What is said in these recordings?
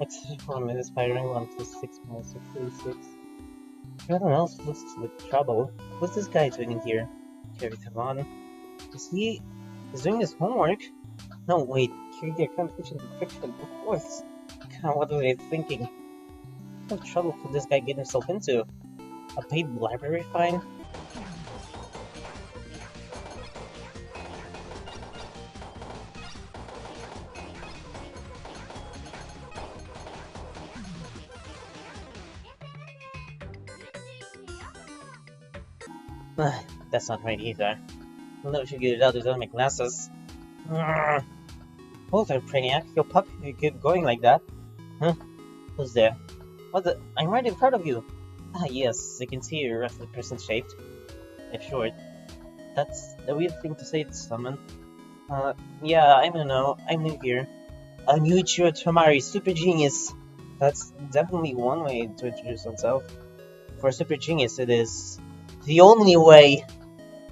It's 4 minutes firing 1 to 6 minus 636. Everyone else looks with trouble. What's this guy doing in here? Carry him on. Is he... He's doing his homework? No, wait. Carry their competition to fiction, of course. God, what were they thinking? What trouble could this guy get himself into? A paid library fine? That's not right either. I'll never figure it out without my glasses. Hold there, Brainiac. Your pup, you keep going like that. Huh? Who's there? What the? I'm right in front of you. Ah, yes, I can see your roughly person-shaped. If short. That's a weird thing to say to someone. Yeah, I don't know. I'm new here. I'm Yuichiro Tomari, super genius. That's definitely one way to introduce oneself. For a super genius, it is the only way.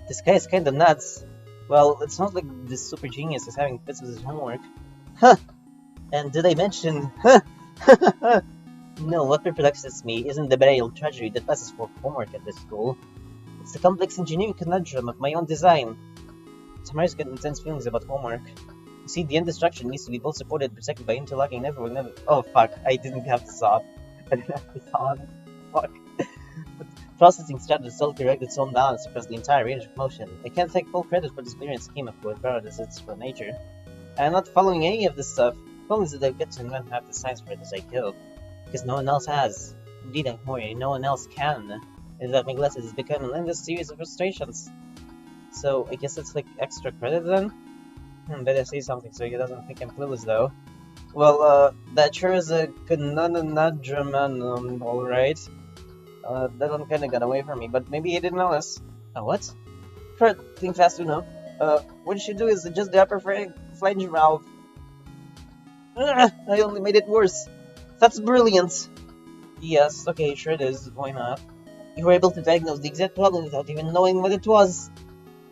This guy is kinda nuts. Well, it sounds like this super genius is having fits with his homework. Huh! And did I mention... Huh! No, what perplexes me isn't the burial tragedy that passes for homework at this school. It's the complex engineering conundrum of my own design. Tamari's got intense feelings about homework. You see, the end destruction needs to be both supported and protected by interlocking never... Oh, fuck. I didn't have this on. I didn't have this on. Fuck. Processing strategy still correct its own balance across the entire range of motion. I can't take full credit for this brilliant scheme of code, proud as it's for nature. I'm not following any of this stuff. The problem is that I've got to invent half the science for it as I go. Because no one else has. Indeed, I'm worried, no one else can. And without my glasses, it's become an endless series of frustrations. So, I guess it's like extra credit then? Better say something so he doesn't think I'm clueless though. Well, that sure is a conundrum, alright. That one kinda got away from me, but maybe he didn't notice. What? Kurt, think fast enough. What you should do is adjust the upper flange valve. I only made it worse. That's brilliant. Yes, okay, sure it is. Why not? You were able to diagnose the exact problem without even knowing what it was.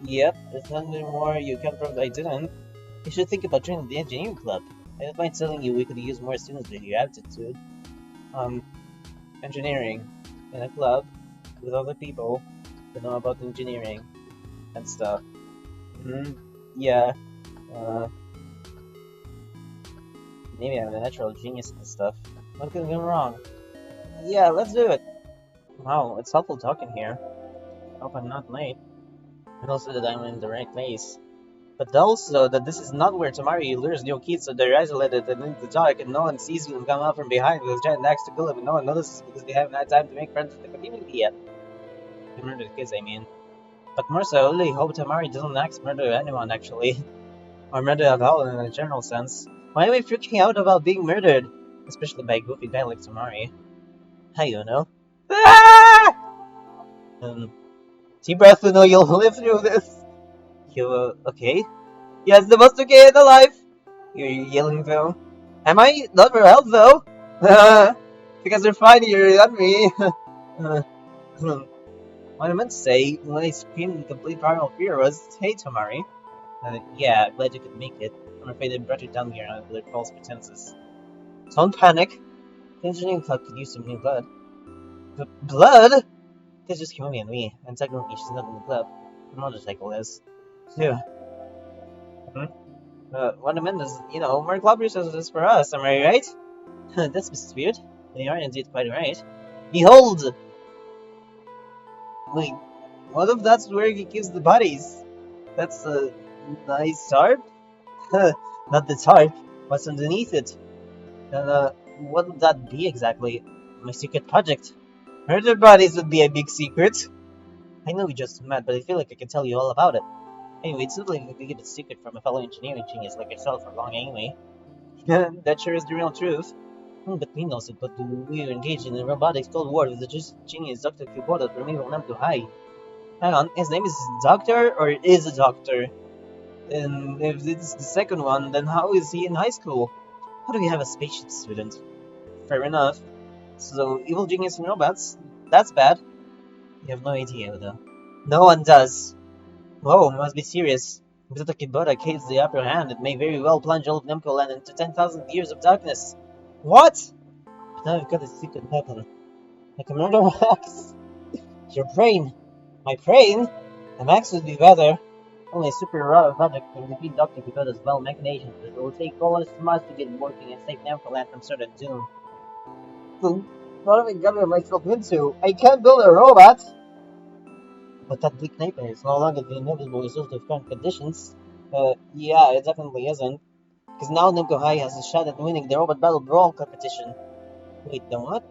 Yep, there's nothing more you can prove I didn't. You should think about joining the engineering club. I don't mind telling you we could use more students with your aptitude. Engineering. In a club with other people who know about engineering and stuff. Yeah. Maybe I'm a natural genius at this stuff. What could go wrong? Yeah, let's do it. Wow, it's helpful talking here. Hope I'm not late. And also that I'm in the right place. But also that this is not where Tamari lures new kids so they're isolated and in the dark and no one sees them come out from behind with a giant axe to kill them and no one notices because they haven't had time to make friends with the community yet. The murdered kids, I mean. But more so, I really hope Tamari doesn't axe murder anyone, actually. Or murder at all in a general sense. Why am I freaking out about being murdered? Especially by a goofy guy like Tamari. How you know? Ah! Deep breath, Uno, you'll live through this. You, okay? Yes, the most okay and alive! You're yelling though. Am I? Not for help though! Because you're fighting at me! What I meant to say, when I screamed in complete primal fear was, hey Tamari. Yeah, glad you could make it. I'm afraid I brought you down here under false pretenses. Don't panic. The engineering club could use some new blood. Blood? That's just Kimumi and me, and technically she's not in the club. The motorcycle is. Phew. What I meant is, you know, more club resources for us, am I right? That's Mrs. Weird. They are indeed quite right. Behold! Wait, what if that's where he keeps the bodies? That's a nice tarp? Not the tarp. What's underneath it? And, what would that be exactly? My secret project. Murder bodies would be a big secret. I know we just met, but I feel like I can tell you all about it. Anyway, it's not like I could keep it secret from a fellow engineering genius like yourself for long anyway. That sure is the real truth. Between us, but we are engaged in a robotics cold war with the genius Dr. Kubota from Namco High. Hang on, his name is Doctor or is a doctor? And if it's the second one, then how is he in high school? How do we have a spaceship student? Fair enough. So, evil genius and robots? That's bad. You have no idea, though. No one does. Whoa, must be serious. If the Kibota gains the upper hand, it may very well plunge all of Namco Land into 10,000 years of darkness. What? But now we've got a secret weapon. A commander axe. Your brain. My brain? An axe would be better. Only a super rod of magic can defeat Dr. Kibota's well machinations, but it will take all his smarts to get working and save Namco Land from certain doom. So, what have I gotten myself into? I can't build a robot! But that bleak nightmare is no longer the inevitable result of current conditions. Yeah, it definitely isn't. Because now Namco High has a shot at winning the Robot Battle Brawl competition. Wait, the what?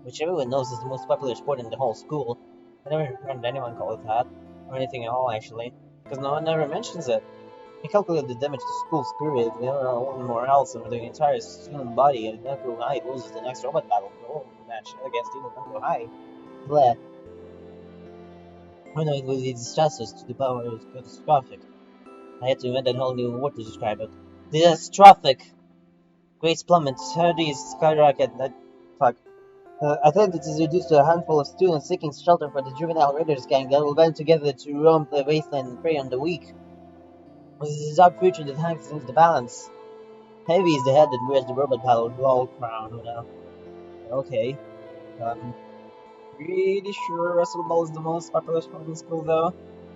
Which everyone knows is the most popular sport in the whole school. I never heard anyone call it that. Or anything at all, actually. Because no one ever mentions it. I calculate the damage to school spirit, the overall morale of the entire student body, and Namco High loses the next Robot Battle Brawl match against even Namco High. Bleh. When it was disastrous to the power is catastrophic. I had to invent a whole new word to describe it. Catastrophic! Grades plummet, studies skyrocket, fuck. Attendance is reduced to a handful of students seeking shelter for the juvenile raiders gang that will band together to roam the wasteland and prey on the weak. This is a dark future that hangs against the balance. Heavy is the head that wears the robot battle brawl crown, you know. Okay. Um, Pretty sure Wrestleball is the most popular sport in school, though.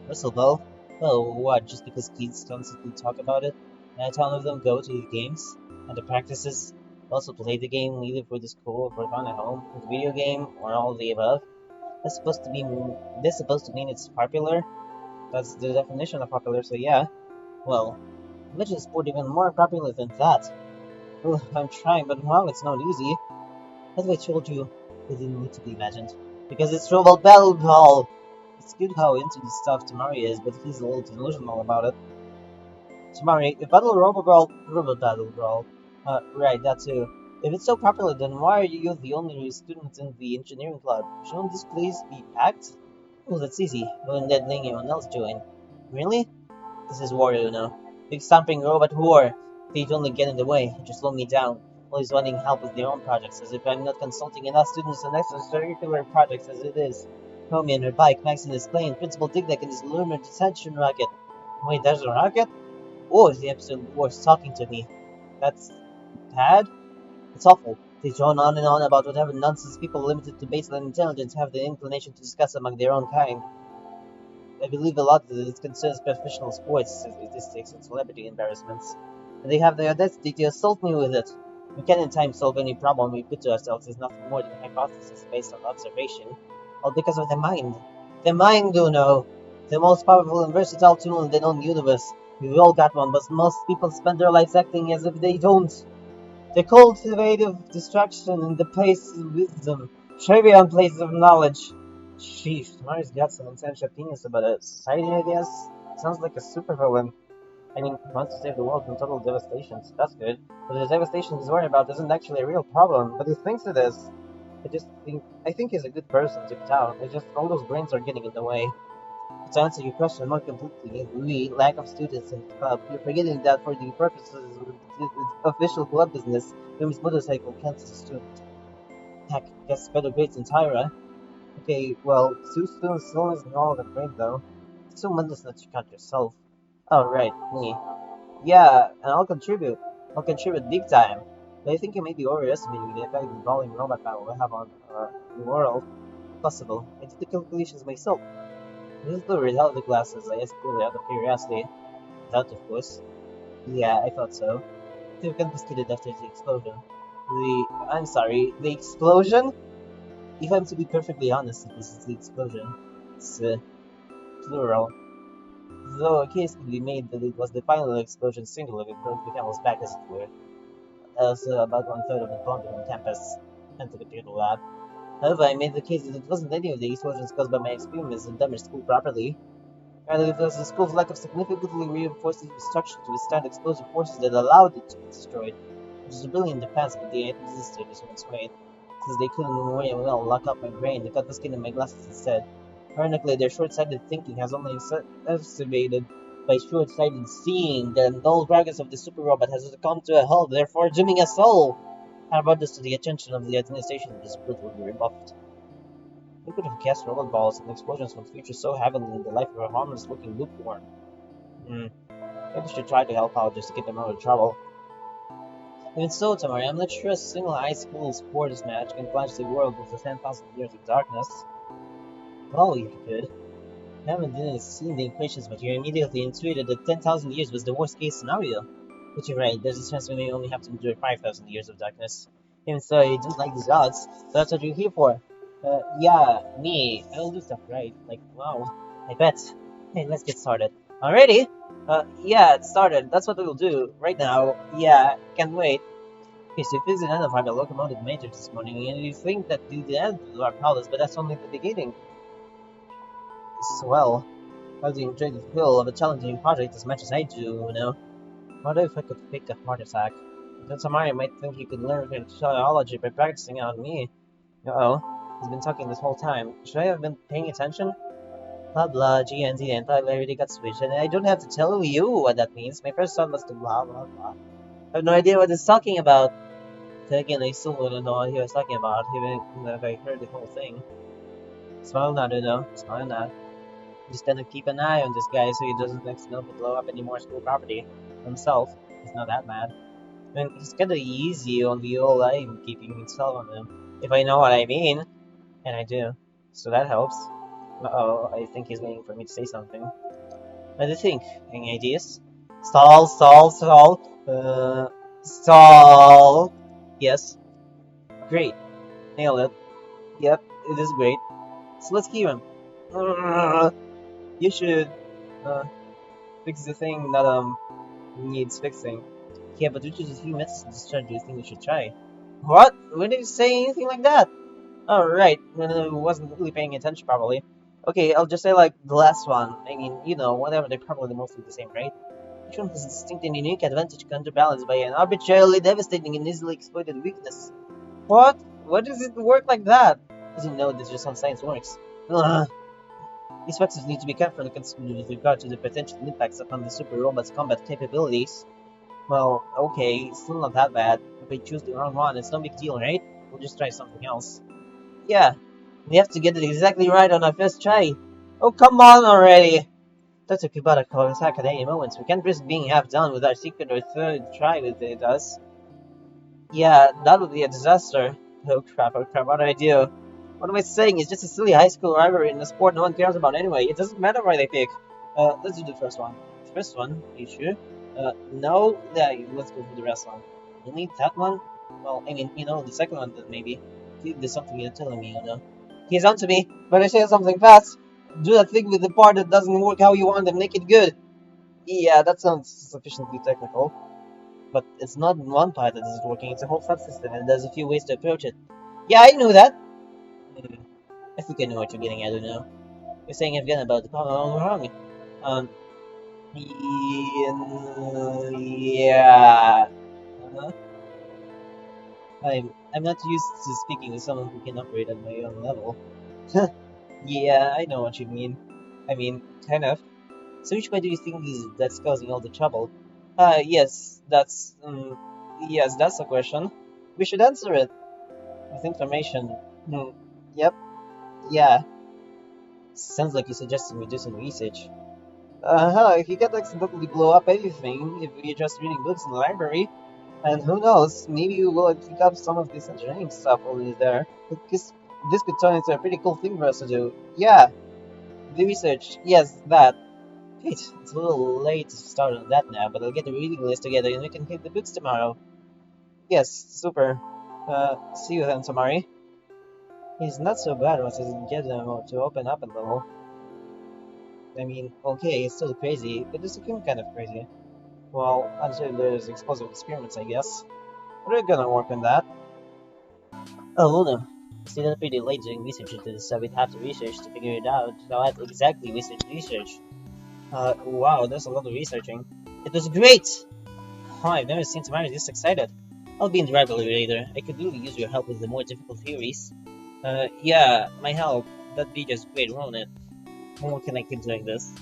Wrestleball? Oh, what, just because kids constantly talk about it? And a ton of them go to the games and the practices, also play the game either for the school or for fun at home, the video game, or all of the above. That's supposed to be this supposed to mean it's popular? That's the definition of popular, so yeah. Well, imagine a sport even more popular than that. Well, I'm trying, but wow, it's not easy. As I told you, it didn't need to be imagined. Because it's Robot Battle Brawl! It's good how into this stuff Tamari is, but he's a little delusional about it. Tamari, the Battle Robot Brawl, Robot Battle Brawl. Right, that too. If it's so popular, then why are you the only student in the engineering club? Shouldn't this place be packed? Oh, that's easy. Wouldn't that letting anyone else join? Really? This is Wario, you know. Big stomping robot whore. They'd only get in the way, just slow me down. Always wanting help with their own projects, as if I'm not consulting enough students on extracurricular projects as it is. Homie and her bike, Max in his plane, Principal Digdeck in his lunar detention rocket. Wait, there's a rocket? Oh, the episode was talking to me. That's bad? It's awful. They drone on and on about whatever nonsense people limited to baseline intelligence have the inclination to discuss among their own kind. I believe a lot that it concerns professional sports, statistics, and celebrity embarrassments. And they have the audacity to assault me with it. We can in time solve any problem we put to ourselves as nothing more than a hypothesis based on observation. All because of the mind. The mind, you know. The most powerful and versatile tool in the known universe. We've all got one, but most people spend their lives acting as if they don't. The cultivative distraction in the place of wisdom. Trivia in place of knowledge. Sheesh, Mari's got some intense opinions about a society, I guess. Sounds like a supervillain. I mean, he wants to save the world from total devastation, so that's good. But the devastation he's worried about isn't actually a real problem, but he thinks it is. I think he's a good person deep down. It's just all those brains are getting in the way. To answer your question more completely, we lack of students in the club. You're forgetting that for the purposes of the official club business, Yami's motorcycle counts as a student. Heck, gets better grades than Tyra. Okay, well, two students still isn't all that great though. It's so mindless that you count yourself. Oh, right, me. Yeah, and I'll contribute. I'll contribute big time. But I think you may be overestimating the effect the volume robot battle will have on the world. Possible. I did the calculations myself. This is the without the glasses, I asked purely out of curiosity. Without, of course. Yeah, I thought so. They were confiscated after the explosion. I'm sorry, the explosion? If I'm to be perfectly honest, it was the explosion. It's, plural. Though a case could be made that it was the final explosion singular that broke the camel's back, as it were. Also, about one-third of the bonding on campus and the computer lab. However, I made the case that it wasn't any of the explosions caused by my experiments that damaged school properly. Rather, it was the school's lack of significantly reinforced infrastructure to withstand explosive forces that allowed it to be destroyed. Which is a brilliant defense, but the existed was once made. Since they couldn't very well lock up my brain, they confiscated my glasses instead. Ironically, their short-sighted thinking has only exacerbated by short-sighted seeing the dull progress of the super robot has come to a halt, therefore dooming us all. How about this to the attention of the administration of this brute will be rebuffed? Who could have cast robot balls and explosions from feature so heavily in the life of a harmless-looking lukewarm? Maybe we should try to help out just to get them out of trouble. Even so, Tamari, I'm not sure a single high school sports match can plunge the world into 10,000 years of darkness. Well, you could. I haven't even seen the equations, but you immediately intuited that 10,000 years was the worst-case scenario. But you're right, there's a chance we may only have to endure 5,000 years of darkness. Even so, I don't like these odds, so that's what you're here for. Yeah, me. I'll do stuff right. Like, wow. I bet. Hey, let's get started. Already? Yeah, it started. That's what we'll do. Right now. Yeah, can't wait. Okay, so Fizz identified a locomotive matrix this morning, and you think that the end of our palace, but that's only the beginning. Swell. How do you enjoy the thrill of a challenging project as much as I do, you know? What if I could fake a heart attack? Then Samari might think you could learn teleology by practicing on me. Uh-oh. He's been talking this whole time. Should I have been paying attention? Blah blah, GNZ and I already got switched, and I don't have to tell you what that means. My first son must have blah blah blah. I have no idea what he's talking about. Then again, I still wouldn't know what he was talking about, even if I heard the whole thing. Smile now, Dudo. Smile now. Just gonna keep an eye on this guy so he doesn't accidentally blow up any more school property himself. He's not that mad. I mean, he's kinda easy on the old eye keeping himself on him. If I know what I mean. And I do. So that helps. Uh-oh, I think he's waiting for me to say something. What do you think? Any ideas? Stall, stall, stall. Stall. Yes. Great. Nailed it. Yep, it is great. So let's keep him. You should, fix the thing that, needs fixing. Yeah, but which is a few methods to discharge. Do you think we should try? What? When did you say anything like that? Oh, right. I wasn't really paying attention properly. Okay, I'll just say like the last one. I mean, you know, whatever, they're probably mostly the same, right? Each one has a distinct and unique advantage counterbalanced by an arbitrarily devastating and easily exploited weakness. What? Why does it work like that? Doesn't know that's just how science works. Ugh. These factors need to be carefully considered with regard to the potential impacts upon the super robot's combat capabilities. Well, okay, still not that bad. If I choose the wrong one, it's no big deal, right? We'll just try something else. Yeah, we have to get it exactly right on our first try. Oh, come on already! That took about a close attack at any moment. We can't risk being half done with our second or third try with it, us. Yeah, that would be a disaster. Oh crap, what do I do? What am I saying? It's just a silly high school rivalry in a sport no one cares about anyway. It doesn't matter why they pick. Let's do the first one. The first one? Are you sure? No? Yeah, let's go for the rest one. You need that one? Well, I mean, you know, the second one, maybe. There's something you're telling me, you know. He's onto me, but I say something fast. Do that thing with the part that doesn't work how you want and make it good. Yeah, that sounds sufficiently technical. But it's not one part that isn't working, it's a whole subsystem, and there's a few ways to approach it. Yeah, I knew that! I think I know what you're getting at, you know. You're saying I've gotten about the problem all wrong. Yeah. Uh-huh. I'm not used to speaking with someone who can operate at my own level. Yeah, I know what you mean. I mean, kind of. So which way do you think that's causing all the trouble? Yes, that's the question. We should answer it. With information. Yep. Yeah. Sounds like you're suggesting we do some research. If you can't accidentally blow up anything, if you're just reading books in the library, and who knows, maybe you will pick up some of this engineering stuff over there. Because this could turn into a pretty cool thing for us to do. Yeah, the research. Yes, that. Wait, it's a little late to start on that now, but I'll get the reading list together and we can hit the books tomorrow. Yes, super. See you then, Tamari. He's not so bad once you get him to open up a little. I mean, okay, it's still crazy, but it's kind of crazy. Well, until there's explosive experiments, I guess. We're gonna work on that. Oh, Luna. See, that's pretty late doing research into this, so we'd have to research to figure it out. How exactly we should research. Wow, there's a lot of researching. It was great! Oh, I've never seen Tamari this excited. I'll be in the rivalry later. I could really use your help with the more difficult theories. Yeah, my help. That'd be just great, won't it? When can I keep doing this?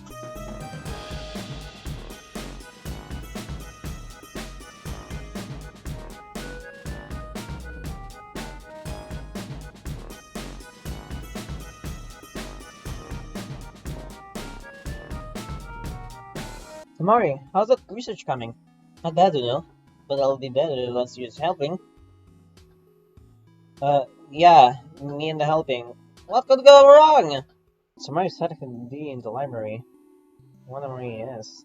Tamari, how's that research coming? Not bad, you know, but I'll be better once you're helping. Yeah, me and the helping. What could go wrong? Tamari's hiding could be in the library. I wonder where he is.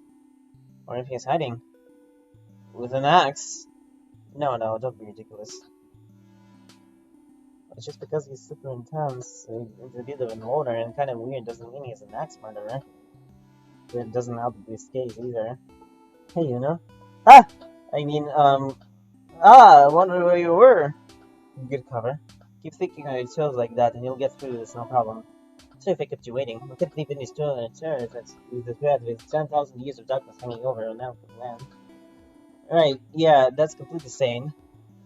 Or if he's hiding. With an axe. No, no, don't be ridiculous. It's just because he's super intense, he's a bit of an older and kind of weird doesn't mean he's an axe murderer. It doesn't help this case either. Hey, you know? Ah! I mean, I wonder where you were. Good cover. Keep thinking on your toes like that and you'll get through this, no problem. Sorry if I kept you waiting. I kept leaving these two on a chair that's with the threat with 10,000 years of darkness hanging over an elf land. Right, yeah, that's completely sane.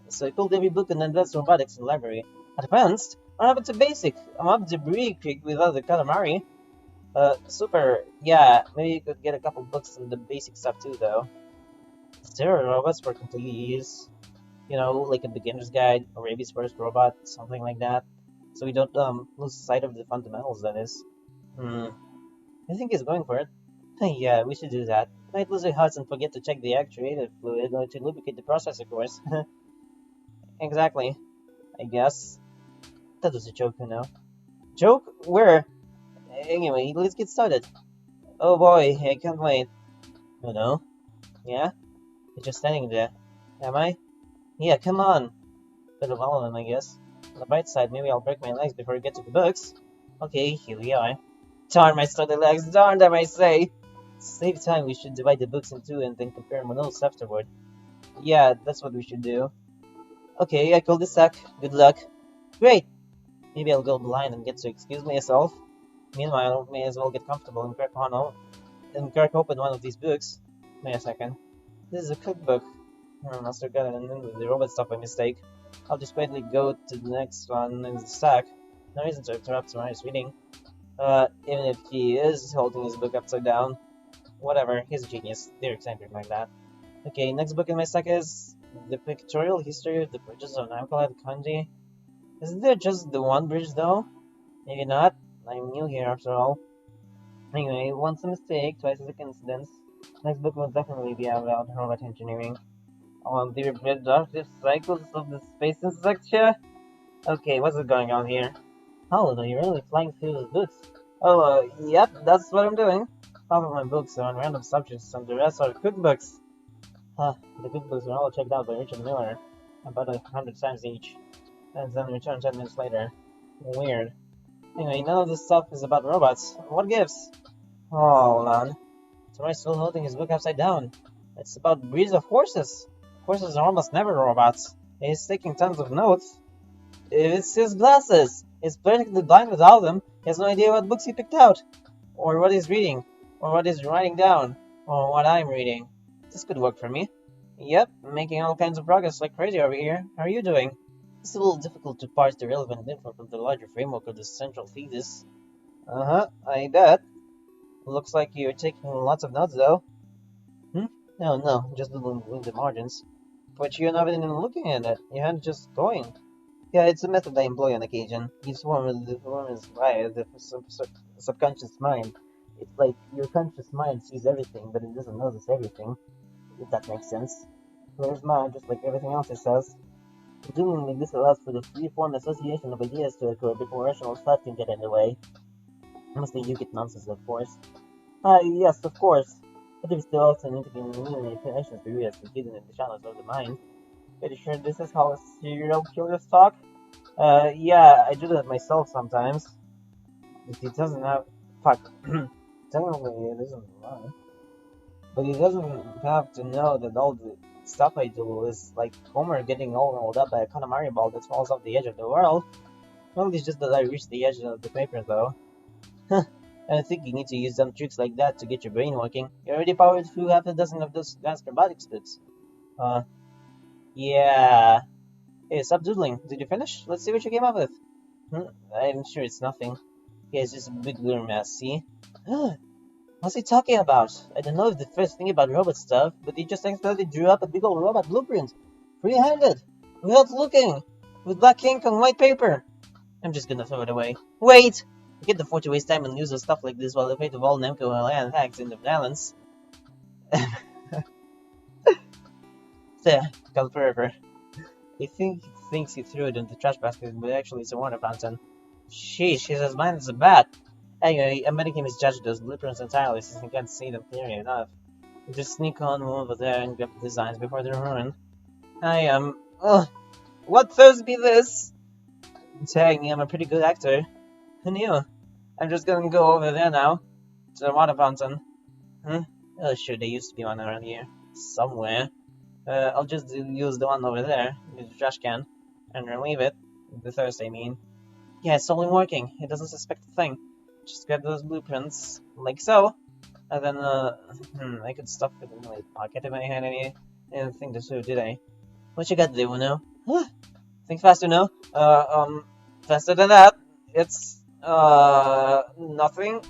So I pulled every book on advanced robotics in the library. Advanced? What happened to basic? I'm up to Brie Creek without the calamari. Super. Yeah, maybe you could get a couple books on the basic stuff too, though. Zero robots for completely use. You know, like a beginner's guide, or Raby's first robot, something like that. So we don't lose sight of the fundamentals, that is. Hmm. I think he's going for it. Yeah, we should do that. Might lose our hearts and forget to check the actuator fluid or to lubricate the process, of course. Exactly. I guess. That was a joke, you know. Joke? Where? Anyway, let's get started. Oh boy, I can't wait. Oh no? Yeah? You're just standing there. Am I? Yeah, come on. Bit of all of them, I guess. On the bright side, maybe I'll break my legs before I get to the books. Okay, here we are. Darn my study legs, darn them I say! To save time, we should divide the books in two and then compare my notes afterward. Yeah, that's what we should do. Okay, I call this sack. Good luck. Great! Maybe I'll go blind and get to excuse myself. Meanwhile, may as well get comfortable and crack open one of these books. Wait a second. This is a cookbook. I must have gotten in with the robot stuff by mistake. I'll just quietly go to the next one in the stack. No reason to interrupt Samari's reading. Even if he is holding his book upside down. Whatever, he's a genius. They're eccentric like that. Okay, next book in my stack is The Pictorial History of the Bridges of Namco High. Isn't there just the one bridge though? Maybe not. I'm new here after all. Anyway, once a mistake, twice as a coincidence. Next book will definitely be about robot engineering. On the reproductive cycles of the space insectia? Okay, what's going on here? Oh, no, you're really flying through those books. Oh, yep, that's what I'm doing. Half of my books are on random subjects, and the rest are cookbooks. Huh, the cookbooks are all checked out by Richard Miller, about 100 times each, and then returned 10 minutes later. Weird. Anyway, none of this stuff is about robots. What gives? Oh, hold on. Somebody's still holding his book upside down. It's about breeds of horses. Horses are almost never robots. He's taking tons of notes. It's his glasses. He's practically blind without them. He has no idea what books he picked out, or what he's reading, or what he's writing down, or what I'm reading. This could work for me. Yep, making all kinds of progress like crazy over here. How are you doing? It's a little difficult to parse the relevant info from the larger framework of the central thesis. Uh-huh, I bet. Looks like you're taking lots of notes, though. Hmm? No, no, just doodling the margins. But you're not even looking at it. Your hand's just going. Yeah, it's a method I employ on occasion. Each one is via the subconscious mind. It's like your conscious mind sees everything, but it doesn't notice everything, if that makes sense. There's mine, just like everything else it says. Doing like this allows for the free-form association of ideas to occur before rational thought can get in the way. Mostly you get nonsense, of course. Yes, of course. But there's still also an interconnected connections to you as hidden in the shadows of the mind. Pretty sure this is how serial killers talk? Yeah, I do that myself sometimes. He doesn't have. Fuck. Technically, it isn't mine. But he doesn't have to know that all the stuff I do is like Homer getting all rolled up by a Katamari ball that falls off the edge of the world. Well, it's just that I reached the edge of the paper, though. Huh. I think you need to use some tricks like that to get your brain working. You already powered through half a dozen of those advanced robotics books. Yeah. Hey, stop doodling. Did you finish? Let's see what you came up with. I'm sure it's nothing. Yeah, it's just a big blur mess, see? What's he talking about? I don't know if the first thing about robot stuff, but he just accidentally drew up a big old robot blueprint. Free-handed. Without looking. With black ink on white paper. I'm just gonna throw it away. Wait! I can't afford to waste time and use stuff like this while the fate of all Namco High hangs in the balance. There, gone forever. He thinks he threw it in the trash basket, but actually it's a water fountain. Sheesh, he's as blind as a bat. Anyway, I'm making him misjudge those blueprints entirely since he can't see them clearly enough. We just sneak on over there and grab the designs before they're ruined. I am. Oh, what throws be this? Dang, I'm a pretty good actor. Who knew? I'm just gonna go over there now, to the water fountain. Hmm? Oh, sure, there used to be one around here. Somewhere. I'll just use the one over there, use the trash can, and relieve it. The thirst, I mean. Yeah, it's totally working. It doesn't suspect a thing. Just grab those blueprints, like so, and then, I could stuff it in my pocket if I had anything to do, did I? What you got there, Uno? Huh? Think faster, no? Faster than that. It's, nothing.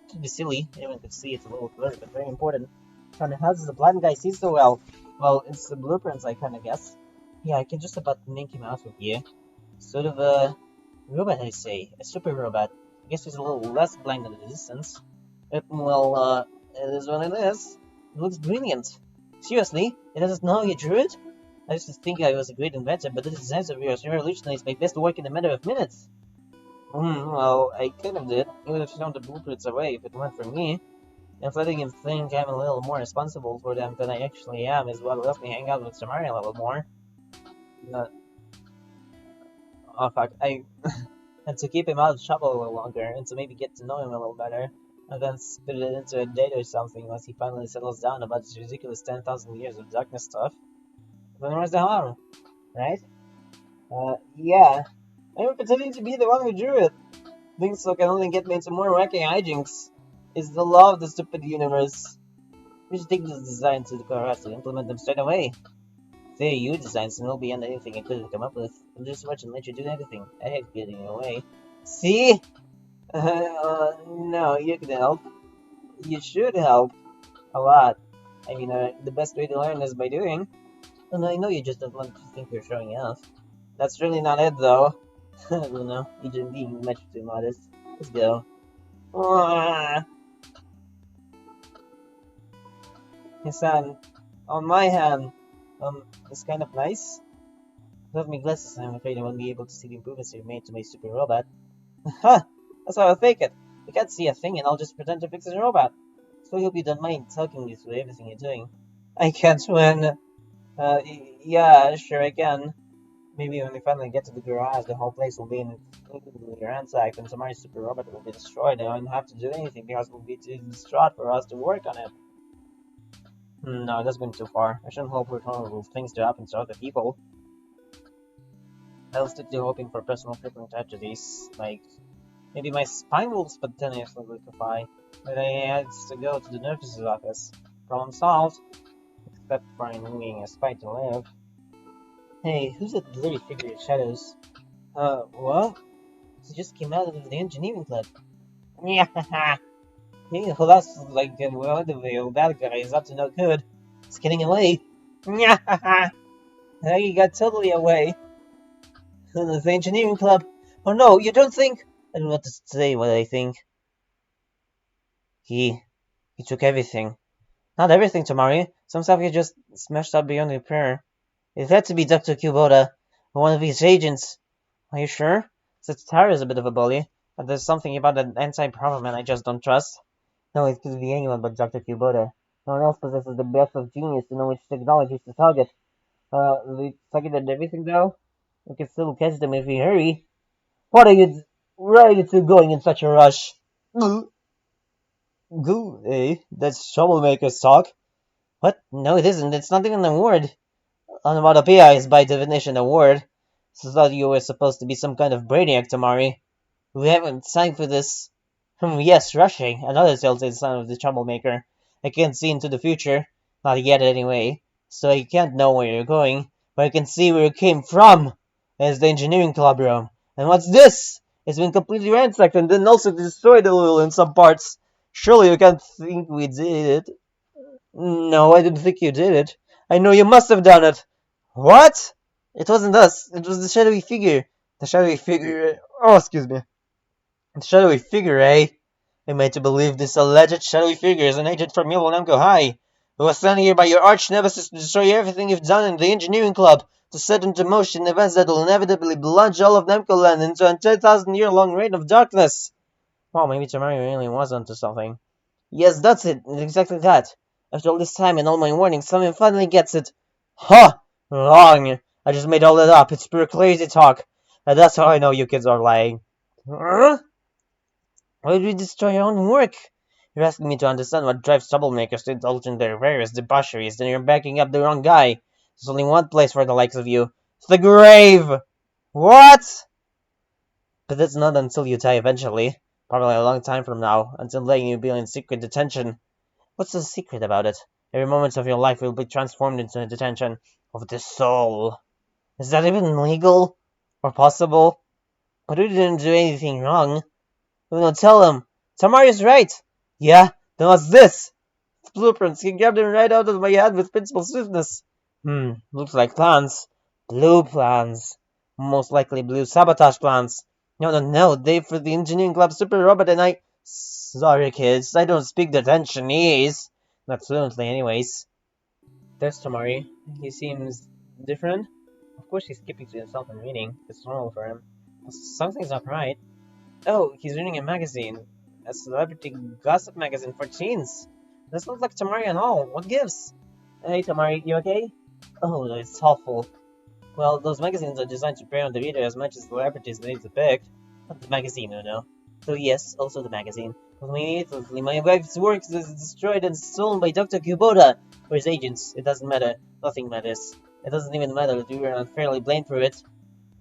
To be silly, anyone could see it's a little blurry, but very important. Kinda, how does the blind guy see so well? Well, it's the blueprints, I kinda guess. Yeah, I can just about make him out with you. Sort of a robot, I say. A super robot. I guess he's a little less blind than the distance. It is what it is. It looks brilliant. Seriously? It doesn't know you drew it? I used to think I was a great inventor, but this designs of yours revolutionized my best work in a matter of minutes. Well, I kind of did. He would have thrown the blueprints away if it weren't for me. And letting him think I'm a little more responsible for them than I actually am is what lets me hang out with Samari a little more. Uh, oh fuck, and to keep him out of trouble a little longer, and to maybe get to know him a little better, and then spit it into a date or something once he finally settles down about this ridiculous 10,000 years of darkness stuff. Then where's the harm, right? Yeah. I'm pretending to be the one who drew it. Things so can only get me into more wacky hijinks. It's the law of the stupid universe. We should take these designs to the garage and implement them straight away. They're you designs and well beyond anything I could have come up with. I'll just watch and let you do everything. I hate getting in your way. See? No, you can help. You should help. A lot. I mean, the best way to learn is by doing. And I know you just don't want to think you're showing off. That's really not it, though. No, you're just being much too modest. Let's go. Ah, his hand. On my hand. It's kind of nice. Without my glasses, I'm afraid I won't be able to see the improvements you've made to my super robot. Ha! That's how I'll fake it. You can't see a thing and I'll just pretend to fix a robot. So I hope you don't mind talking me through everything you're doing. I can't win. Yeah, sure I can. Maybe when we finally get to the garage, the whole place will be in ransacked and Samari's super robot will be destroyed. I won't have to do anything because it will be too distraught for us to work on it. No, that's going too far. I shouldn't hope for horrible things to happen to other people. I'll stick to hoping for personal frequent tragedies, like maybe my spine will spontaneously liquefy, but I had to go to the nurse's office. Problem solved, except for needing a spine to live. Hey, who's that blurry figure in shadows? What? He just came out of the engineering club. Yeah, hey, well, that's like well, the bad guy is up to no good. He's getting away. Yeah, he got totally away. The engineering club. Oh no, you don't think? I don't want to say what I think. He he took everything. Not everything, Tamari. Some stuff he just smashed up beyond repair. It had to be Dr. Kubota, one of his agents. Are you sure? Since Tara is a bit of a bully, but there's something about that anti-problem man I just don't trust. No, it could be anyone but Dr. Kubota. No one else possesses the breadth of genius to know which technologies to target. We target at everything though? We can still catch them if we hurry. What are you... Where are you two going in such a rush? Goo, goo, eh? That's troublemakers talk. What? No, it isn't. It's not even a word. Onomatopoeia is by definition a word. So I thought you were supposed to be some kind of brainiac, Tamari. We haven't time for this. Yes, rushing. Another telltale sign of the troublemaker. I can't see into the future. Not yet, anyway. So I can't know where you're going. But I can see where you came from. There's the engineering club room. And what's this? It's been completely ransacked and then also destroyed a little in some parts. Surely you can't think we did it. No, I didn't think you did it. I know you must have done it. What? It wasn't us. It was the shadowy figure. The shadowy figure. Oh, excuse me. The shadowy figure, eh? I'm made to believe this alleged shadowy figure is an agent from evil Namco High. who was sent here by your arch-nemesis to destroy everything you've done in the engineering club, to set into motion events that will inevitably plunge all of Namco Land into a 10,000-year-long reign of darkness. Well, maybe Tamari really was onto something. Yes, that's it, exactly that. After all this time and all my warnings, someone finally gets it. Huh! Wrong! I just made all that up, it's pure crazy talk. And that's how I know you kids are lying. Huh? Why did you destroy your own work? You're asking me to understand what drives troublemakers to indulge in their various debaucheries, then you're backing up the wrong guy. There's only one place for the likes of you. It's the grave! What? But that's not until you die eventually. Probably a long time from now. Until then you'll be in secret detention. What's the secret about it? Every moment of your life will be transformed into a detention of the soul. Is that even legal? Or possible? But we didn't do anything wrong. We don't tell him. Tamari's right. Yeah, then what's this? It's blueprints. He grabbed them right out of my head with principal swiftness. Looks like plans. Blue plans. Most likely blue sabotage plans. No, they for the engineering club super robot and I... Sorry kids, I don't speak the Chinese. Not fluently anyways. There's Tamari. He seems different. Of course he's keeping to himself and reading. It's normal for him. Something's not right. Oh, he's reading a magazine. A celebrity gossip magazine for teens. This looks like Tamari and all. What gives? Hey Tamari, you okay? Oh, it's awful. Well, those magazines are designed to prey on the reader as much as celebrities they depict. Not the magazine, you know. So yes, also the magazine. But immediately, my wife's work is destroyed and stolen by Dr. Kubota or his agents. It doesn't matter. Nothing matters. It doesn't even matter that we were unfairly blamed for it.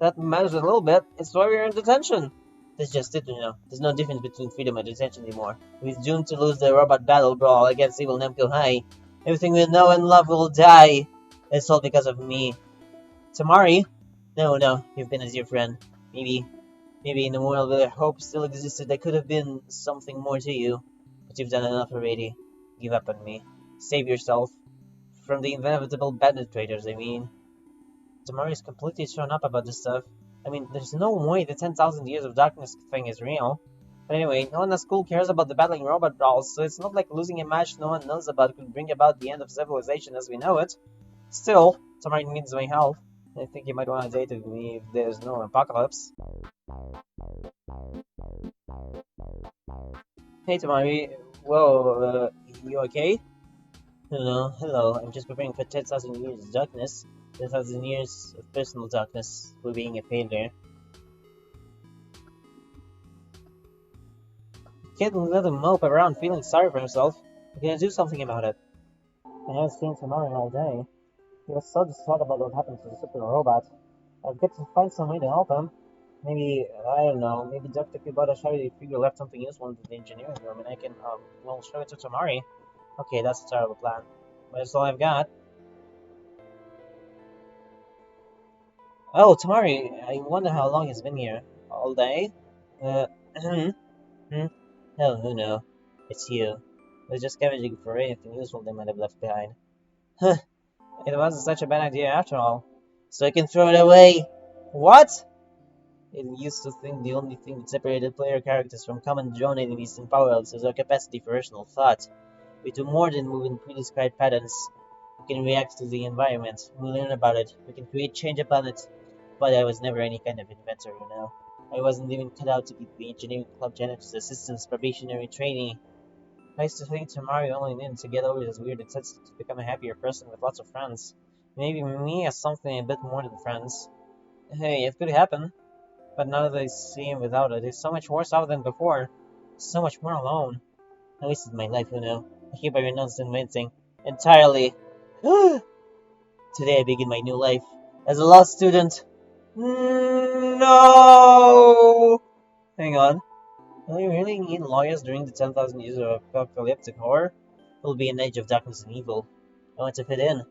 That matters a little bit. It's why we're in detention. That's just it, you know. There's no difference between freedom and detention anymore. We're doomed to lose the robot battle brawl against evil Namco High. Everything we know and love will die. It's all because of me. Tamari? No, you've been as your friend. Maybe in a world where hope still existed, there could have been something more to you. But you've done enough already. Give up on me. Save yourself. From the inevitable bandit traders, I mean. Tamari's completely thrown up about this stuff. I mean, there's no way the 10,000 years of darkness thing is real. But anyway, no one at school cares about the battling robot brawls, so it's not like losing a match no one knows about could bring about the end of civilization as we know it. Still, Tamari needs my help. I think you might want to date with me if there's no apocalypse. Hey Tamari, whoa, you okay? Hello, I'm just preparing for 10,000 years of darkness. 10,000 years of personal darkness for being a failure. Can't let him mope around feeling sorry for himself. We're gonna do something about it. I haven't seen Tamari all day. He was so distraught about what happened to the super robot. I've got to find some way to help him. Maybe, I don't know, maybe Dr. Kubota Shiny figure left something useful in the engineering room and I can, well, show it to Tamari. Okay, that's a terrible plan. But that's all I've got. Oh, Tamari, I wonder how long he's been here. All day? Uh, hmm? Oh, who knows? It's you. They're just scavenging for anything useful they might have left behind. Huh, it wasn't such a bad idea after all. So I can throw it away. What? I used to think the only thing that separated player characters from common drone enemies and power-ups was our capacity for rational thought. We do more than move in pre-described patterns. We can react to the environment. We learn about it. We can create change upon it. But I was never any kind of inventor, you know. I wasn't even cut out to be the engineering club janitor's assistant's probationary trainee. I used to think Tamari only needed to get over his weird intensity to become a happier person with lots of friends. Maybe me as something a bit more than friends. Hey, it could happen. But now that I see him without it, he's so much worse off than before. So much more alone. I wasted my life, you know. I hereby renounce inventing. Entirely. Today I begin my new life. As a law student. No! Hang on. Do we really need lawyers during the 10,000 years of apocalyptic horror? It will be an age of darkness and evil. I want to fit in.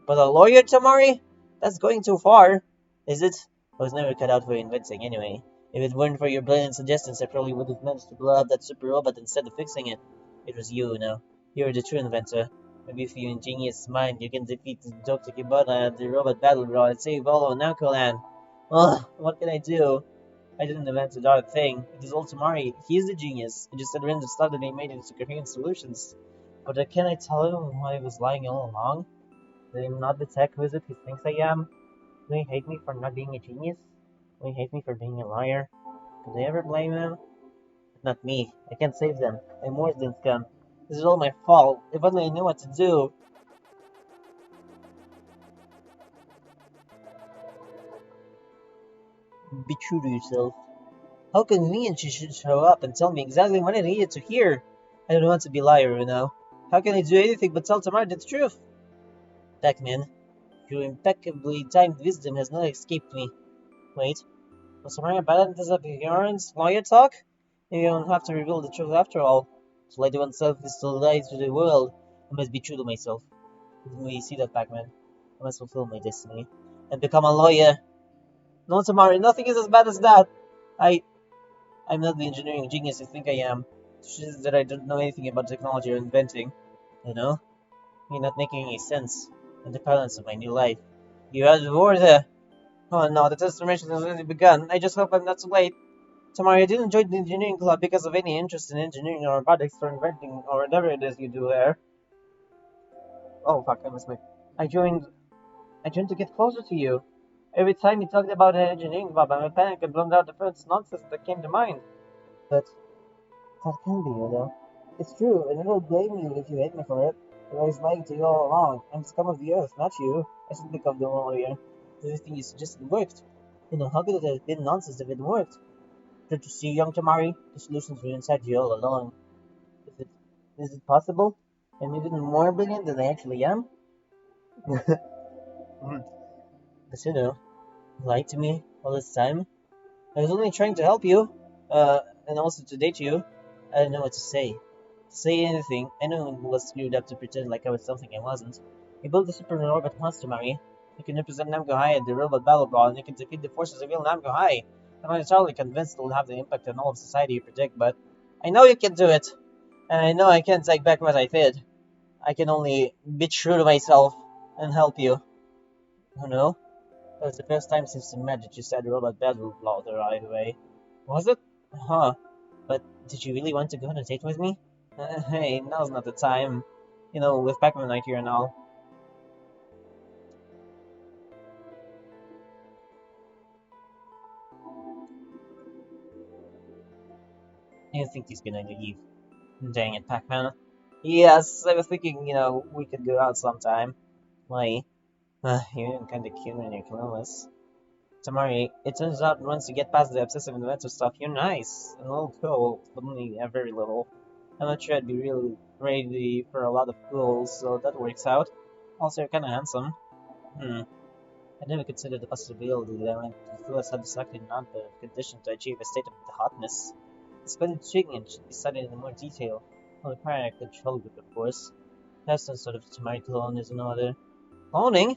But a lawyer, Tamari? That's going too far. Is it? I was never cut out for inventing anyway. If it weren't for your brilliant suggestions, I probably would have managed to blow up that super robot instead of fixing it. It was you, You're the true inventor. Maybe with your ingenious mind, you can defeat Dr. Kibata at the robot battle royal and save all of Namco Land. Ugh, what can I do? I didn't invent a dark thing. It is all Tamari. He is the genius. I just had random stuff that he made into coherent solutions. But can I tell him why I was lying all along? That I'm not the tech wizard he thinks I am? Do he hate me for not being a genius? Do he hate me for being a liar? Could they ever blame him? Not me. I can't save them. I'm worse than scum. This is all my fault. If only I knew what to do. Be true to yourself. How convenient she should show up and tell me exactly what I needed to hear. I don't want to be a liar, you know. How can I do anything but tell Tamara the truth? Pac-Man, your impeccably timed wisdom has not escaped me. Wait, was Tamara bad at this appearance lawyer talk? Maybe I don't have to reveal the truth after all. To lie to oneself is to lie to the world. I must be true to myself. When you see that, Pac-Man, I must fulfill my destiny and become a lawyer. No, Tamara, nothing is as bad as that. I I'm not the engineering genius you think I am. It's just that I don't know anything about technology or inventing. You know? You're not making any sense. In the balance of my new life. You had war there. Oh no, the transformation has already begun. I just hope I'm not too late. Tomorrow I didn't join the engineering club because of any interest in engineering or robotics or inventing or whatever it is you do there. Oh fuck, I missed my... I joined... I joined to get closer to you. Every time you talked about an engineering club, I'm a panic and blurted out the first nonsense that came to mind. But that can be, you know. It's true, and I don't blame you if you hate me for it. But I was lying to you all along. I'm scum of the earth, not you. I should become the warrior. Everything you suggested worked. You know, how could it have been nonsense if it worked? Don't you see, young Tamari? The solutions were inside you all along. Is it, is it possible? I'm even more brilliant than I actually am? But you know, you lied to me all this time. I was only trying to help you, and also to date you. I didn't know what to say. To say anything, anyone was screwed up to pretend like I was something I wasn't. You built a super robot monster, Mary. You can represent Namco High at the robot battle brawl, and you can defeat the forces of real Namco High. I'm not entirely convinced it'll have the impact on all of society you predict, but I know you can do it, and I know I can't take back what I did. I can only be true to myself and help you. Oh no? That was the first time since the magic you said robot battle brawl the right away. Was it? Huh. But did you really want to go on a date with me? Hey, now's not the time. You know, with Pac-Man right here and all. I think he's gonna leave. Dang it, Pac-Man. Yes, I was thinking, you know, we could go out sometime. Why? You're even kinda cute when you're clueless. Tamari, it turns out once you get past the obsessive inventor stuff, you're nice. And a little cool, but only a very little. I'm not sure I'd be really ready for a lot of fools, so that works out. Also, you're kinda handsome. I never considered the possibility that I might feel satisfactory not the condition to achieve a state of hotness. It's quite intriguing and should be studied in more detail. Well, requiring a control group, of course. Perhaps some sort of Tamari clone is another. Cloning?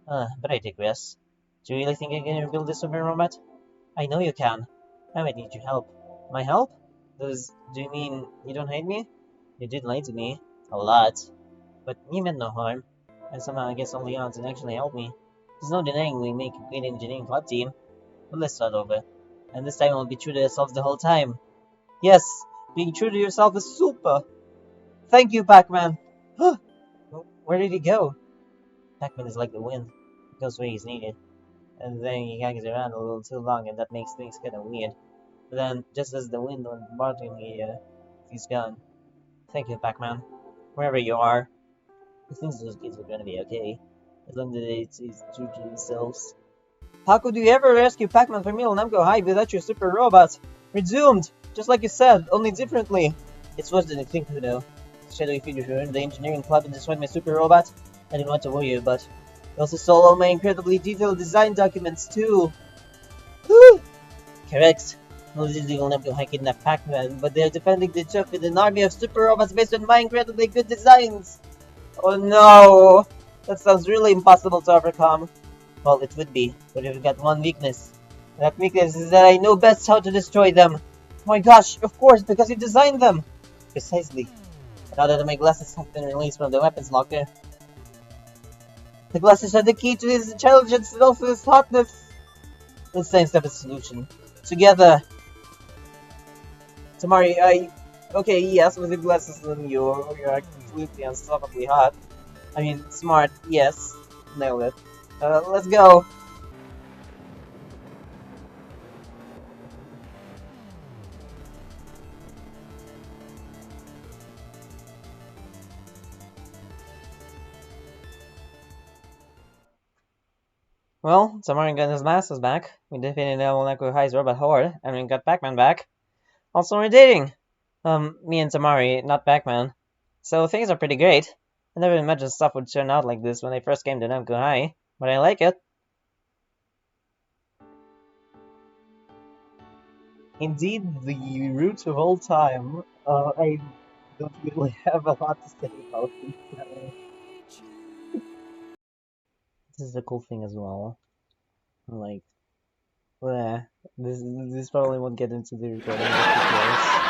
But I digress. Do you really think I can rebuild this super robot? I know you can. I might need your help. My help? Do you mean you don't hate me? You did lie to me. A lot. But you meant no harm. And somehow I guess all the odds and actually helped me. There's no denying we make a great engineering club team. But let's start over. And this time we'll be true to ourselves the whole time. Yes, being true to yourself is super. Thank you, Pac-Man. Where did he go? Pac-Man is like the wind. He goes where he's needed. And then he hangs around a little too long and that makes things kinda weird. But then, just as the wind went barking he's gone. Thank you, Pac-Man. Wherever you are. I think those kids are gonna be okay. As long as they stay true to themselves. How could you ever rescue Pac-Man from Real Namco High without your super robot? Resumed! Just like you said, only differently. It's worse than you think, you know. Shadowy figures ruined the engineering club and destroyed my super robot. I didn't want to worry you, but you also stole all my incredibly detailed design documents, too. Woo! Correct. No illegal Namco High kidnapped Pac-Man, but they're defending the turf with an army of super robots based on my incredibly good designs. Oh no! That sounds really impossible to overcome. Well, it would be, but we've got one weakness. That weakness is that I know best how to destroy them. Oh my gosh, of course, because you designed them! Precisely. Now that my glasses have been released from the weapons locker. The glasses are the key to his intelligence and also his hotness. Let's have a solution. Together. Tamari, Okay, yes, with the glasses on you're completely unstoppably hot. I mean, smart, yes. Nailed it. Let's go! Well, Tamari got his glasses back. We defeated Namco High's robot horde, and we got Pac-Man back. Also, we're dating! Me and Tamari, not Pac-Man. So things are pretty great. I never imagined stuff would turn out like this when I first came to Namco High, but I like it. Indeed, the root of all time. I don't really have a lot to say about it. This is a cool thing as well. Like, bleh, this probably won't get into the recording just because.